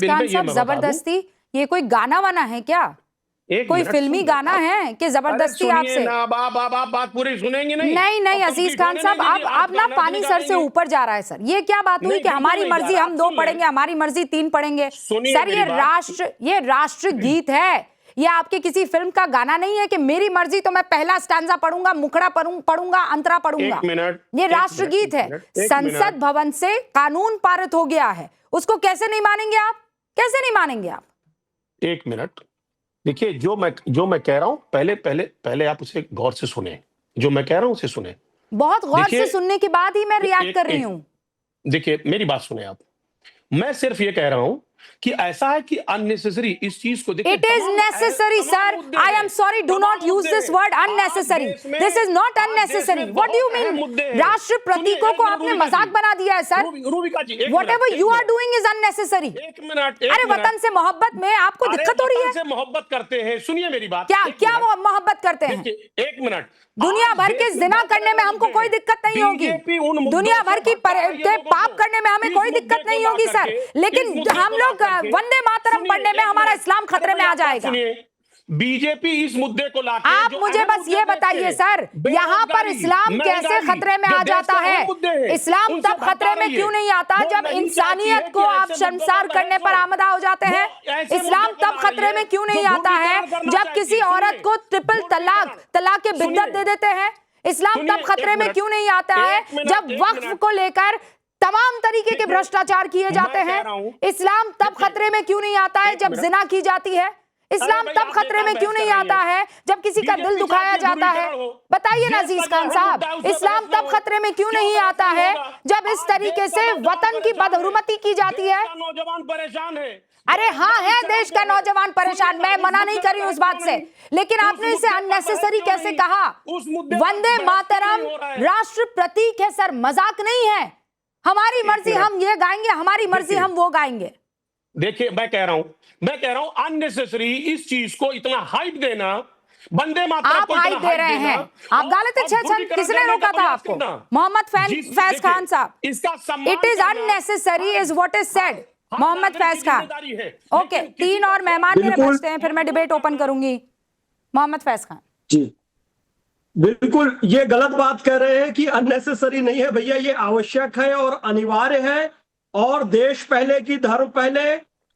Bill में खान ये साहब, मैं बता दूं, जबरदस्ती ये कोई गाना वाना है क्या? एक कोई मिनट फिल्मी सुनिए। गाना है कि अरे जबरदस्ती सुनिए आपसे? ना, आप बात पूरी सुनेंगे नहीं? नहीं नहीं और अजीज कंप्लीट खान होने साहब, नहीं देंगे, आप ना गाना तो पानी सर से निकालेंगे। ऊपर जा रहा है सर। ये क्या बात हुई नहीं, कि बिल्कुल हमारी नहीं जा मर्जी रहा, हम आप 2 सुन लें। पढ़ेंगे, हमारी मर्जी 3 पढ़ेंगे? सुनिए सर मेरी बात। ये राष्ट्र गीत है, ये आपके किसी फिल्म का गाना नहीं है कि मेरी मर्जी तो मैं पहला स्टैंजा पढ़ूंगा, मुखड़ा पढ़ूंगा, अंतरा पढ़ूंगा। एक मिनट, ये एक राष्ट्र मिनट, गीत एक है। मिनट, एक संसद मिनट। भवन से कानून पारित हो गया है, उसको कैसे नहीं मानेंगे आप? कैसे नहीं मानेंगे आप? एक मिनट, देखिए जो मैं कह रहा हूं, पहले पहले पहले आप उसे गौर से सुने। जो मैं कह रहा हूं उसे सुने। बहुत गौर से देखिए, सुनने के बाद ही मैं रिएक्ट कर एक रही एक हूं। देखिए मेरी बात सुने आप। मैं सिर्फ ये कह रहा हूं कि ऐसा है कि अननेसेसरी इस चीज को देखिए, It is necessary, sir. I am sorry. Do not use this word unnecessary. This is not unnecessary. What do you mean? राष्ट्र प्रतीकों को आपने मजाक बना दिया है, sir. Rubika ji, Whatever you are doing is unnecessary. एक मिनट, अरे वतन से मोहब्बत में आपको दिक्कत हो रही है? से मोहब्बत करते हैं, सुनिए मेरी बात। क्या क्या वो मोहब्बत करते हैं? देखिए, एक मिनट, दुनिया भर के जिना करने में हमको कोई दिक्कत नहीं होगी, दुनिया भर की के पाप करने में हमें कोई दिक्कत नहीं होगी सर, लेकिन हम लोग वंदे मातरम पढ़ने में हमारा इस्लाम खतरे में आ जाएगा। बीजेपी इस मुद्दे को लाके आप मुझे बस ये बताइए सर, यहाँ पर इस्लाम कैसे खतरे में आ जाता है? इस्लाम तब खतरे में क्यों नहीं आता जब इंसानियत को आप शर्मसार करने पर आमदा हो जाते हैं? इस्लाम तब खतरे में क्यों नहीं आता है जब किसी औरत को ट्रिपल तलाक के बिद्दत दे देते हैं? इस्लाम तब खतरे में क्यों नहीं आता है जब वक्फ को लेकर तमाम तरीके के भ्रष्टाचार किए जाते हैं? इस्लाम तब खतरे में क्यों नहीं आता है जब जिना की जाती है? इस्लाम तब खतरे में क्यों नहीं आता है जब किसी का दिल दुखाया जाता है? बताइए ना अजीज खान साहब, इस्लाम तब खतरे में क्यों नहीं आता है जब इस तरीके से वतन की बदहुरमती की जाती है? नौजवान परेशान है। अरे हाँ है, देश का नौजवान परेशान, मैं मना नहीं कर रही हूँ इस बात से, लेकिन आपने इसे अननेसेसरी कैसे कहा? वंदे मातरम राष्ट्र प्रतीक है सर, मजाक नहीं है। हमारी मर्जी हम ये गाएंगे, हमारी मर्जी हम वो गाएंगे। देखिए मैं कह रहा हूं अननेसेसरी इस चीज को इतना हाइट देना, वंदे मातरम आप को हाइट दे रहे हैं, आप गा लेते छह, किसने रोका था आपको? मोहम्मद फैज खान साहब, it is unnecessary is what is said. Mohammad Faiz Khan, okay, 3 और मेहमान मेरे बचते हैं, फिर मैं डिबेट ओपन करूंगी। मोहम्मद फैज खान जी, बिल्कुल ये गलत बात कह रहे हैं कि अननेसेसरी नहीं है भैया, ये आवश्यक है और अनिवार्य है। और देश पहले की धर्म पहले,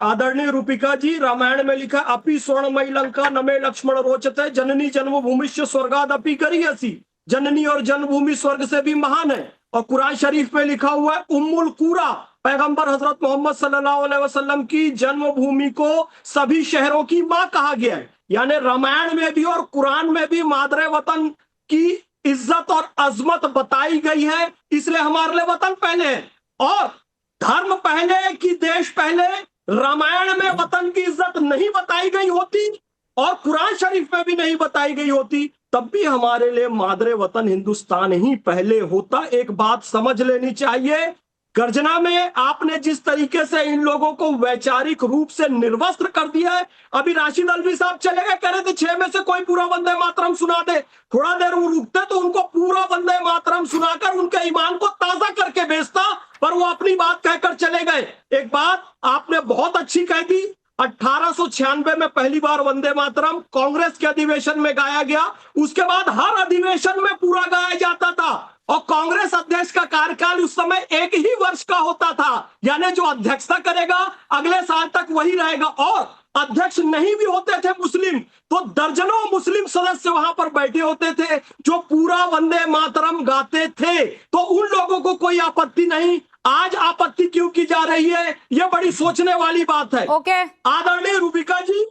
आदरणीय रूपिका जी, रामायण में लिखा अपि स्वर्णमयी लंका नमे लक्ष्मण रोचते जननी जन्मभूमिश्च स्वर्गादपि गरीयसी। जननी और जन्मभूमि स्वर्ग से भी महान है। और कुरान शरीफ में लिखा हुआ है उम्मुल कुरा, पैगंबर हजरत मोहम्मद सल्लल्लाहु अलैहि वसल्लम की जन्मभूमि को सभी शहरों की मां कहा गया है। यानी रामायण में भी और कुरान में भी मादरे वतन की इज्जत और अजमत बताई गई है, इसलिए हमारे लिए वतन पहले है। और धर्म पहले कि देश पहले, रामायण में वतन की इज्जत नहीं बताई गई होती और कुरान शरीफ में भी नहीं बताई गई होती, तब भी हमारे लिए मादरे वतन हिंदुस्तान ही पहले होता। एक बात समझ लेनी चाहिए, गर्जना में आपने जिस तरीके से इन लोगों को वैचारिक रूप से निर्वस्त्र कर दिया है। अभी राशिद अल्वी साहब चले गए, कह रहे थे 6 में से कोई पूरा वंदे मातरम सुना दे। थोड़ा देर वो रुकते तो उनको पूरा वंदे मातरम सुनाकर उनके ईमान को ताजा करके भेजता, पर वो अपनी बात कहकर चले गए। एक बात आपने बहुत अच्छी कह दी, 1896 में पहली बार वंदे मातरम कांग्रेस के अधिवेशन में गाया गया, उसके बाद हर अधिवेशन में पूरा गाया जाता था। और कांग्रेस अध्यक्ष का कार्यकाल उस समय 1 ही वर्ष का होता था, यानी जो अध्यक्षता करेगा अगले साल तक वही रहेगा। और अध्यक्ष नहीं भी होते थे मुस्लिम, तो दर्जनों मुस्लिम सदस्य वहां पर बैठे होते थे जो पूरा वंदे मातरम गाते थे, तो उन लोगों को कोई आपत्ति नहीं। आज आपत्ति क्यों की जा रही है, यह बड़ी सोचने वाली बात है। ओके, आदरणीय रूबिका जी,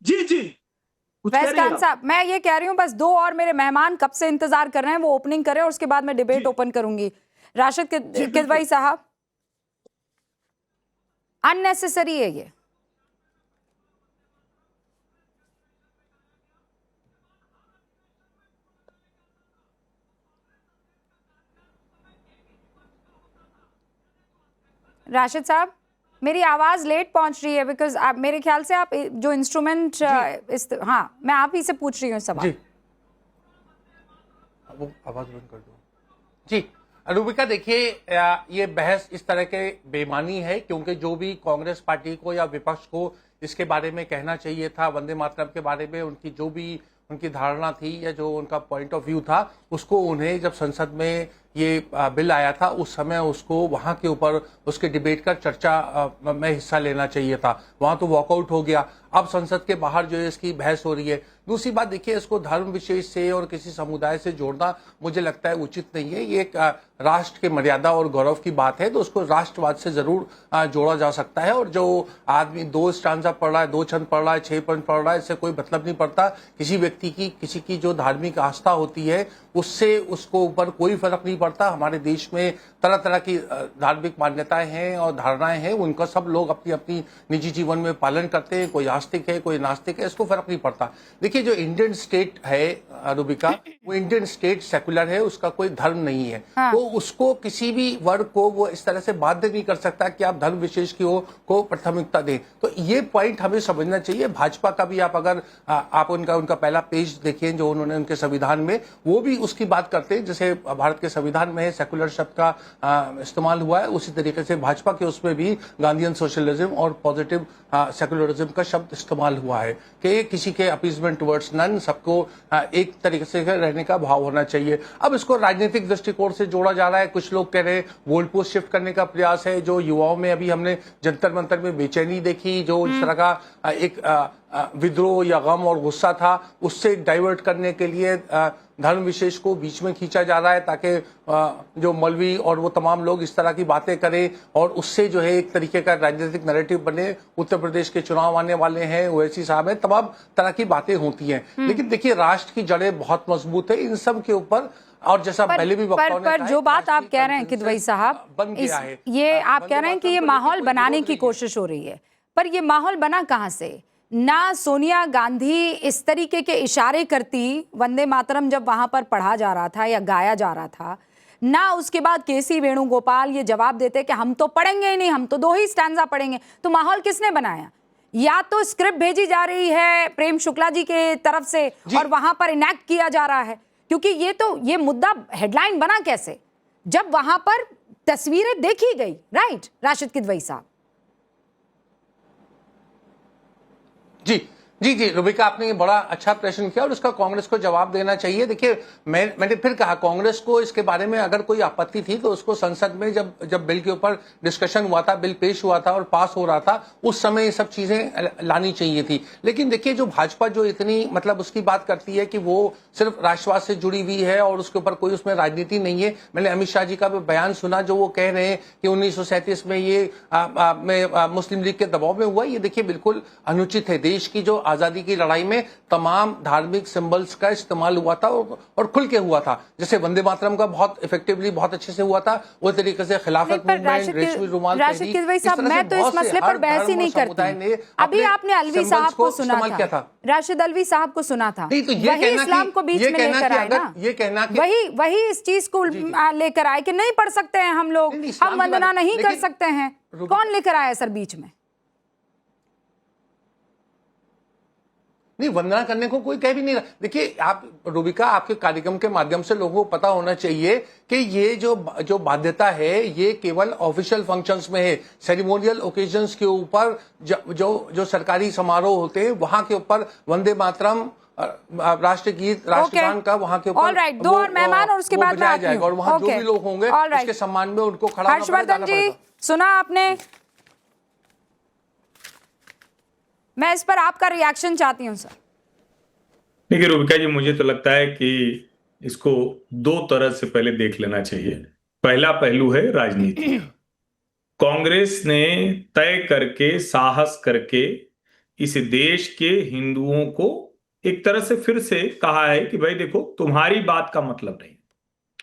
जी फैज खान साहब, मैं ये कह रही हूँ बस 2 और मेरे मेहमान कब से इंतजार कर रहे हैं, वो ओपनिंग करें और उसके बाद मैं डिबेट ओपन करूंगी। राशिद किदवई साहब, अननेसेसरी है ये? राशिद साहब, मेरी आवाज लेट पहुंच रही है बिकॉज आप, मेरे ख्याल से आप जो इंस्ट्रूमेंट हाँ, मैं आप ही से पूछ रही हूँ सवाल। वो आवाज बंद कर दो जी। रूबिका देखिए, ये बहस इस तरह के बेमानी है क्योंकि जो भी कांग्रेस पार्टी को या विपक्ष को इसके बारे में कहना चाहिए था, वंदे मातरम के बारे में उनकी जो भी उनकी धारणा थी या जो उनका पॉइंट ऑफ व्यू था, उसको उन्हें जब संसद में ये बिल आया था उस समय उसको वहां के ऊपर उसके डिबेट का चर्चा में हिस्सा लेना चाहिए था। वहां तो वॉकआउट हो गया। अब संसद के बाहर जो है इसकी बहस हो रही है। दूसरी बात देखिए, इसको धर्म विशेष से और किसी समुदाय से जोड़ना मुझे लगता है उचित नहीं है। ये एक राष्ट्र के मर्यादा और गौरव की बात है, तो उसको राष्ट्रवाद से जरूर जोड़ा जा सकता है। और जो आदमी 2 स्टांजा पढ़ रहा है, 2 छंद पढ़ रहा है, 6 पंथ पढ़ रहा है, इससे कोई मतलब नहीं पड़ता। किसी व्यक्ति की किसी की जो धार्मिक आस्था होती है उससे उसको ऊपर कोई फर्क नहीं पड़ता। हमारे देश में तरह तरह की धार्मिक मान्यताएं हैं और धारणाएं हैं, उनका सब लोग अपनी अपनी निजी जीवन में पालन करते हैं। कोई आस्तिक है, कोई नास्तिक है, इसको फर्क नहीं पड़ता। देखिए, जो इंडियन स्टेट है रूबिका, वो इंडियन स्टेट सेकुलर है, उसका कोई धर्म नहीं है। हाँ। तो उसको किसी भी वर्ग को वो इस तरह से बाध्य नहीं कर सकता कि आप धर्म विशेष की को प्राथमिकता दें। तो ये पॉइंट हमें समझना चाहिए। भाजपा का भी आप अगर आप उनका पहला पेज देखिए जो उन्होंने उनके संविधान में, वो भी उसकी बात करते हैं जैसे भारत के संविधान में सेकुलर शब्द का इस्तेमाल हुआ है, उसी तरीके से भाजपा के उसमें भी गांधीयन सोशलिज्म और पॉजिटिव सेकुलरिज्म का शब्द इस्तेमाल हुआ है कि किसी के अपीजमेंट टुवर्ड्स नन, सबको एक तरीके से रहने का भाव होना चाहिए। अब इसको राजनीतिक दृष्टिकोण से जोड़ा जा रहा है। कुछ लोग कह रहे हैं गोल पोस्ट शिफ्ट करने का प्रयास है। जो युवाओं में अभी हमने जंतर मंतर में बेचैनी देखी, जो इस तरह का एक विद्रोह या गम और गुस्सा था, उससे डाइवर्ट करने के लिए धर्म विशेष को बीच में खींचा जा रहा है ताकि जो मौलवी और वो तमाम लोग इस तरह की बातें करें और उससे जो है एक तरीके का राजनीतिक नैरेटिव बने। उत्तर प्रदेश के चुनाव आने वाले हैं, ओवैसी साहब हैं, तमाम तरह की बातें होती हैं। लेकिन देखिए, राष्ट्र की जड़ें बहुत मजबूत है इन सब के ऊपर। और जैसा पहले भी वक्ताओं ने पर जो बात आप कह रहे हैं किदवई साहब, ये आप कह रहे हैं कि ये माहौल बनाने की कोशिश हो रही है, पर ये माहौल बना कहां से? ना सोनिया गांधी इस तरीके के इशारे करती वंदे मातरम जब वहां पर पढ़ा जा रहा था या गाया जा रहा था, ना उसके बाद केसी वेणुगोपाल ये जवाब देते कि हम तो पढ़ेंगे ही नहीं, हम तो 2 ही स्टैंजा पढ़ेंगे। तो माहौल किसने बनाया? या तो स्क्रिप्ट भेजी जा रही है प्रेम शुक्ला जी के तरफ से और वहां पर इनैक्ट किया जा रहा है, क्योंकि ये मुद्दा हेडलाइन बना कैसे जब वहां पर तस्वीरें देखी गई। राइट राशिद किदवई साहब? जी रूबिका, आपने ये बड़ा अच्छा प्रश्न किया और उसका कांग्रेस को जवाब देना चाहिए। देखिए, मैंने फिर कहा, कांग्रेस को इसके बारे में अगर कोई आपत्ति थी तो उसको संसद में जब बिल के ऊपर डिस्कशन हुआ था, बिल पेश हुआ था और पास हो रहा था, उस समय ये सब चीजें लानी चाहिए थी। लेकिन देखिए, जो भाजपा जो इतनी मतलब उसकी बात करती है कि वो सिर्फ राष्ट्रवाद से जुड़ी हुई है और उसके ऊपर कोई उसमें राजनीति नहीं है। मैंने अमित शाह जी का भी बयान सुना जो वो कह रहे हैं कि 1937 में ये मुस्लिम लीग के दबाव में हुआ। ये देखिए बिल्कुल अनुचित है। देश की जो आजादी की लड़ाई में तमाम धार्मिक सिंबल्स का इस्तेमाल हुआ था और खुल के हुआ था। जैसे वंदे मातरम का बहुत इफेक्टिवली बहुत अच्छे से हुआ था, वो तरीके से खिलाफत मूवमेंट, रेशमी रुमाल, राशिद किदवई साहब, मैं तो इस मसले पर बहस ही नहीं करती। अभी आपने अलवी साहब को सुना था, राशिद अलवी साहब को सुना था, वही इस्लाम को बीच में लेकर आए ना, ये कहना कि वही इस चीज को लेकर आए कि नहीं पढ़ सकते हैं हम लोग, हम वंदना नहीं कर सकते हैं। कौन लेकर आया सर बीच में? नहीं, वंदना करने को कोई कह भी नहीं रहा। देखिए आप रूबिका, आपके कार्यक्रम के माध्यम से लोगों को पता होना चाहिए कि ये जो बाध्यता है ये केवल ऑफिशियल फंक्शंस में है। सेरेमोनियल ओकेजन्स के ऊपर जो सरकारी समारोह होते हैं वहां के ऊपर वंदे मातरम, राष्ट्रगीत, राष्ट्रगान का वहां के ऊपर ऑलराइट, 2 और मेहमान और उसके बाद बजाया जाएगा और वहां जो भी लोग होंगे उसके सम्मान में उनको खड़ा होना पड़ेगा। हर्षवर्धन जी, सुना आपने? मैं इस पर आपका रिएक्शन चाहती हूं सर। देखिए रूबिका जी, मुझे तो लगता है कि इसको 2 तरह से पहले देख लेना चाहिए। पहला पहलू है राजनीति। कांग्रेस ने तय करके, साहस करके इस देश के हिंदुओं को एक तरह से फिर से कहा है कि भाई देखो, तुम्हारी बात का मतलब नहीं।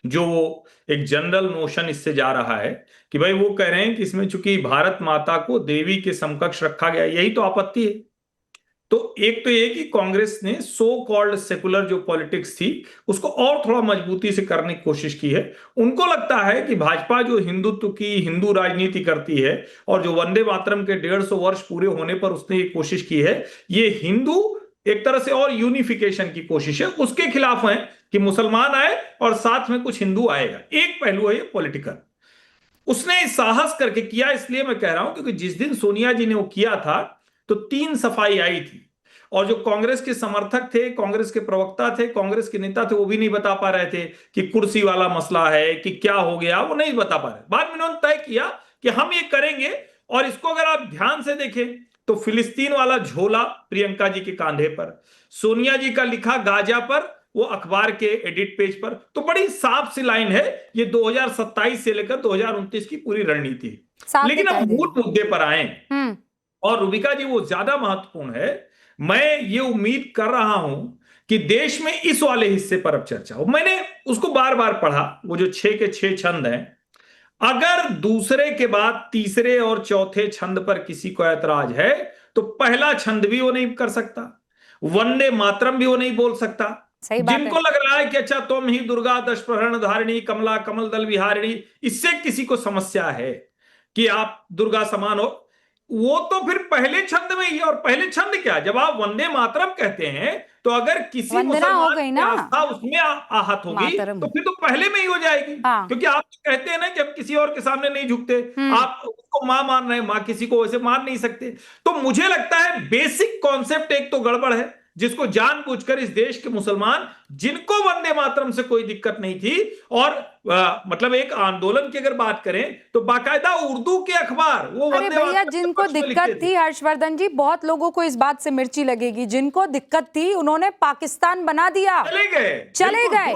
जो एक जनरल नोशन इससे जा रहा है कि भाई वो कह रहे हैं कि इसमें चूंकि भारत माता को देवी के समकक्ष रखा गया, यही तो आपत्ति है। तो एक तो ये कि कांग्रेस ने सो कॉल्ड सेकुलर जो पॉलिटिक्स थी उसको और थोड़ा मजबूती से करने की कोशिश की है। उनको लगता है कि भाजपा जो हिंदुत्व की, हिंदू राजनीति करती है और जो वंदे मातरम के 150 वर्ष पूरे होने पर उसने ये कोशिश की है, ये हिंदू एक तरह से और यूनिफिकेशन की कोशिश है, उसके खिलाफ है कि मुसलमान आए और साथ में कुछ हिंदू आएगा। एक पहलू है ये पॉलिटिकल, उसने साहस करके किया। इसलिए मैं कह रहा हूं क्योंकि जिस दिन सोनिया जी ने वो किया था तो 3 सफाई आई थी, और जो कांग्रेस के समर्थक थे, कांग्रेस के प्रवक्ता थे, कांग्रेस के नेता थे, वो भी नहीं बता पा रहे थे कि कुर्सी वाला मसला है कि क्या हो गया, वो नहीं बता पा रहे। बाद में उन्होंने तय किया कि हम ये करेंगे, और इसको अगर आप ध्यान से देखें तो फिलिस्तीन वाला झोला प्रियंका जी के कांधे पर, सोनिया जी का लिखा गाजा पर, वो अखबार के एडिट पेज पर, तो बड़ी साफ सी लाइन है। ये 2027 से लेकर 2029 की पूरी रणनीति। लेकिन अब मूल मुद्दे पर आए, और रूबिका जी वो ज्यादा महत्वपूर्ण है। मैं ये उम्मीद कर रहा हूं कि देश में इस वाले हिस्से पर अब चर्चा हो। मैंने उसको बार बार पढ़ा, वो जो 6 के 6 छंद हैं, अगर दूसरे के बाद तीसरे और चौथे छंद पर किसी को ऐतराज है तो पहला छंद भी वो नहीं कर सकता, वंदे मातरम भी वो नहीं बोल सकता। जिनको लग रहा है कि अच्छा तुम ही दुर्गा दश प्रहरण धारिणी कमला कमल दल विहारिणी, इससे किसी को समस्या है कि आप दुर्गा समान हो, वो तो फिर पहले छंद में ही। और पहले छंद क्या, जब आप वंदे मातरम कहते हैं तो अगर किसी मुसलमान की आस्था उसमें आहत होगी तो फिर तो पहले में ही हो जाएगी। क्योंकि आप कहते हैं ना कि हम किसी और के सामने नहीं झुकते, आप उसको मां मान रहे हैं, मां किसी को वैसे मान नहीं सकते। तो मुझे लगता है बेसिक कॉन्सेप्ट एक तो गड़बड़ है, जिसको जानबूझकर इस देश के मुसलमान, जिनको वंदे मातरम से कोई दिक्कत नहीं थी, और मतलब एक आंदोलन की अगर बात करें तो बाकायदा उर्दू के अखबार वो वंदे भैया जिनको दिक्कत थी हर्षवर्धन जी, बहुत लोगों को इस बात से मिर्ची लगेगी, जिनको दिक्कत थी उन्होंने पाकिस्तान बना दिया, चले गए।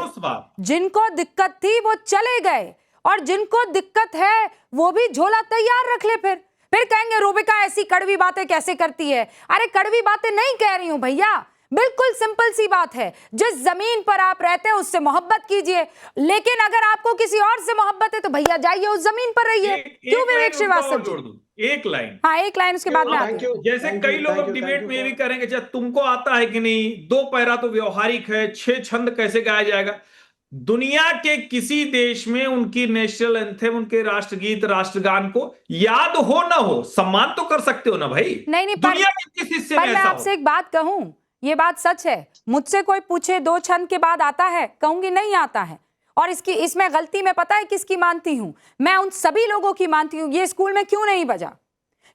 जिनको दिक्कत थी वो चले गए, और जिनको दिक्कत है वो भी झोला तैयार रख ले। फिर कहेंगे रूबिका ऐसी कड़वी बातें कैसे करती है। अरे कड़वी बातें नहीं कह रही हूं भैया, बिल्कुल सिंपल सी बात है, जिस जमीन पर आप रहते हैं उससे मोहब्बत कीजिए, लेकिन अगर आपको किसी और से मोहब्बत है तो भैया जाइए उस जमीन पर रहिए। क्यों विवेक श्रीवास्तव जी? एक लाइन, हाँ एक लाइन, उसके बाद में आते हैं। जैसे कई लोग अब डिबेट में ये भी करेंगे चाहे तुमको आता है कि नहीं, 2 पैरा तो व्यवहारिक है, 6 छंद कैसे गाया जाएगा। दुनिया के किसी देश में उनकी नेशनल एंथम, उनके राष्ट्रगीत राष्ट्रगान को याद हो ना हो, सम्मान तो कर सकते हो ना भाई। नहीं दुनिया के किस हिस्से में मैं आपसे एक बात कहूं, ये बात सच है, मुझसे कोई पूछे 2 छंद के बाद आता है, कहूंगी नहीं आता है। और इसमें गलती मैं पता है किसकी मानती हूं, मैं उन सभी लोगों की मानती हूं। ये स्कूल में क्यों नहीं बजा,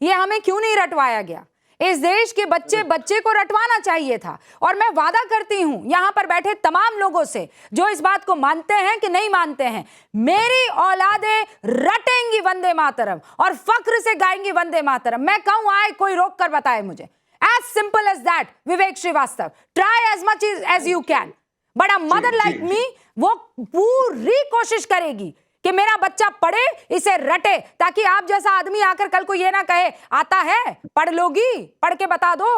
ये हमें क्यों नहीं रटवाया गया, इस देश के बच्चे को रटवाना चाहिए था। और मैं वादा करती हूं यहां पर बैठे तमाम लोगों से, जो इस बात को मानते हैं कि नहीं मानते हैं, मेरी औलादें रटेंगी वंदे मातरम और फख्र से गाएंगी वंदे मातरम। मैं कहूं आए कोई रोक कर बताए मुझे, as simple as that। Vivek Srivastava, try as much as you can, but a mother like me वो पूरी कोशिश करेगी कि मेरा बच्चा पढ़े, इसे रटे, ताकि आप जैसा आदमी आकर कल को ये ना कहे आता है पढ़ लोगी, पढ़ के बता दो।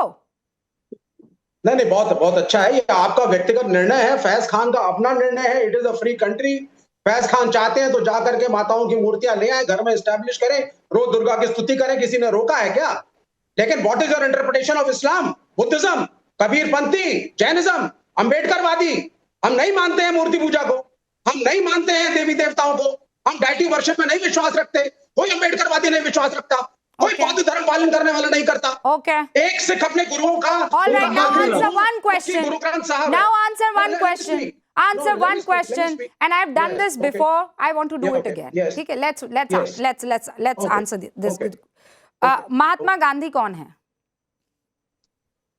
नहीं, बहुत बहुत अच्छा है, ये आपका व्यक्तिगत निर्णय है, फैज खान का अपना निर्णय है। It is a free country. Faiz Khan चाहते हैं तो जाकर के माताओं की मूर्तियां ले आए, घर में एस्टैब्लिश करें, रोज दुर्गा की स्तुति करें, किसी ने रोका है क्या? लेकिन what is your interpretation of Islam, Buddhism, Kabirpanthi, Jainism, अंबेडकरवादी? हम नहीं मानते हैं मूर्ति पूजा को, हम नहीं मानते हैं देवी देवताओं को, हम डाइटी वर्शिप में नहीं विश्वास रखते, कोई अंबेडकरवादी नहीं विश्वास रखता, कोई बौद्ध धर्म पालन करने वाला नहीं करता। एक सिख अपने गुरुओं का Answer one question, and I've done this before. I want to do it again. ठीक है, let's answer this. Mahatma Gandhi कौन है?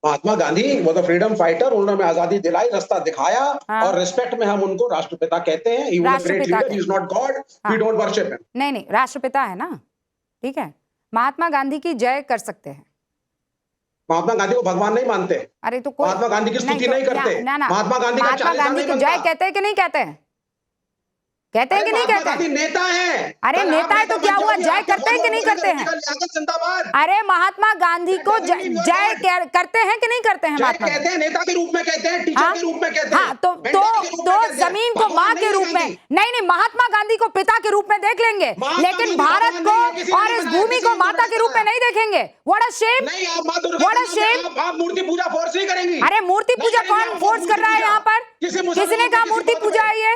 महात्मा गांधी वो तो फ्रीडम फाइटर, उन्होंने आजादी दिलाई, रास्ता दिखाया, और रिस्पेक्ट में हम उनको राष्ट्रपिता कहते हैं। He was a great leader, he is not God, we don't worship him। नहीं, राष्ट्रपिता है ना, ठीक है। महात्मा गांधी की जय कर सकते हैं। महात्मा गांधी को भगवान नहीं मानते। अरे तो महात्मा गांधी की स्तुति नहीं करते। महात्मा गांधी का चालीसा नहीं बनता। जय कहते हैं कि नहीं कहते हैं? कहते हैं कि नहीं कहते हैं? नेता है। अरे नेता है तो क्या हुआ, जय करते हैं कि नहीं करते हैं? अरे महात्मा गांधी को जय करते हैं कि नहीं करते हैं? महात्मा कहते हैं, नेता के रूप में कहते हैं, टीचर के रूप में कहते हैं। हाँ, तो जमीन को माँ के रूप में नहीं, महात्मा गांधी को पिता के रूप में देख लेंगे, लेकिन भारत को और इस भूमि को माता के रूप में नहीं देखेंगे। What a shame, what a shame. आप मूर्ति पूजा फोर्स नहीं करेंगी। अरे मूर्ति पूजा कौन फोर्स कर रहा है यहाँ पर? किसने कहा मूर्ति पूजा है ये?